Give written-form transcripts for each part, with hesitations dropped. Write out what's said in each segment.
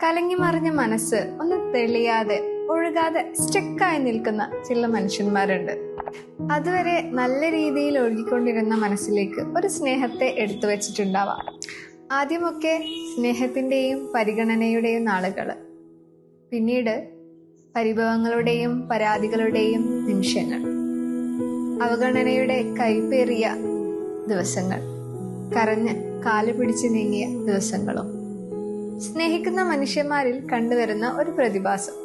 കലങ്ങി മറിഞ്ഞ മനസ്സ് ഒന്ന് തെളിയാതെ ഒഴുകാതെ സ്റ്റക്കായി നിൽക്കുന്ന ചില മനുഷ്യന്മാരുണ്ട്. അതുവരെ നല്ല രീതിയിൽ ഒഴുകിക്കൊണ്ടിരുന്ന മനസ്സിലേക്ക് ഒരു സ്നേഹത്തെ എടുത്തു വെച്ചിട്ടുണ്ടാവാം. ആദ്യമൊക്കെ സ്നേഹത്തിൻ്റെയും പരിഗണനയുടെയും നാളുകൾ, പിന്നീട് പരിഭവങ്ങളുടെയും പരാതികളുടെയും നിമിഷങ്ങൾ, അവഗണനയുടെ കൈപ്പേറിയ ദിവസങ്ങൾ, കരഞ്ഞ് കാല് പിടിച്ച് നീങ്ങിയ ദിവസങ്ങളും സ്നേഹിക്കുന്ന മനുഷ്യന്മാരിൽ കണ്ടുവരുന്ന ഒരു പ്രതിഭാസം.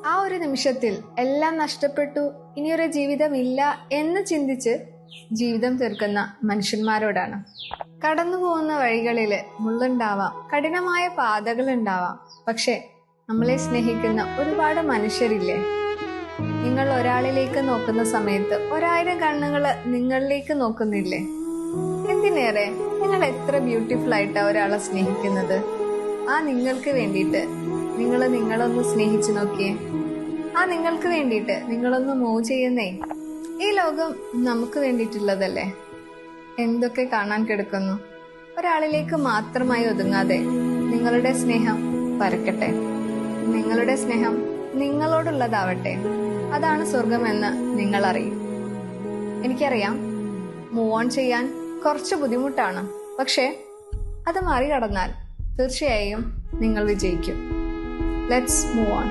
ആ ഒരു നിമിഷത്തിൽ എല്ലാം നഷ്ടപ്പെട്ടു, ഇനിയൊരു ജീവിതമില്ല എന്ന് ചിന്തിച്ച് ജീവിതം തീർക്കുന്ന മനുഷ്യന്മാരോടാണ്. കടന്നു പോകുന്ന വഴികളിൽ മുള്ളുണ്ടാവാം, കഠിനമായ പാതകളുണ്ടാവാം. പക്ഷെ നമ്മളെ സ്നേഹിക്കുന്ന ഒരുപാട് മനുഷ്യരില്ലേ? നിങ്ങൾ ഒരാളിലേക്ക് നോക്കുന്ന സമയത്ത് 1000 കണ്ണുകൾ നിങ്ങളിലേക്ക് നോക്കുന്നില്ലേ? എന്തിനേറെ നിങ്ങൾ എത്ര ബ്യൂട്ടിഫുൾ ആയിട്ടാണ് ഒരാളെ സ്നേഹിക്കുന്നത്. ആ നിങ്ങൾക്ക് വേണ്ടിയിട്ട് നിങ്ങളൊന്ന് സ്നേഹിച്ചു നോക്കിയേ. ആ നിങ്ങൾക്ക് വേണ്ടിയിട്ട് നിങ്ങളൊന്ന് മൂവ് ചെയ്യുന്നേ. ഈ ലോകം നമുക്ക് വേണ്ടിയിട്ടുള്ളതല്ലേ? എന്തൊക്കെ കാണാൻ കിടക്കുന്നു. ഒരാളിലേക്ക് മാത്രമായി ഒതുങ്ങാതെ നിങ്ങളുടെ സ്നേഹം പരക്കട്ടെ. നിങ്ങളുടെ സ്നേഹം നിങ്ങളോടുള്ളതാവട്ടെ. അതാണ് സ്വർഗമെന്ന് നിങ്ങൾ അറിയും. എനിക്കറിയാം, മൂവ് ഓൺ ചെയ്യാൻ കുറച്ച് ബുദ്ധിമുട്ടാണ്. പക്ഷെ അത് മറികടന്നാൽ തീർച്ചയായും നിങ്ങൾ വിജയിക്കും. Let's move on.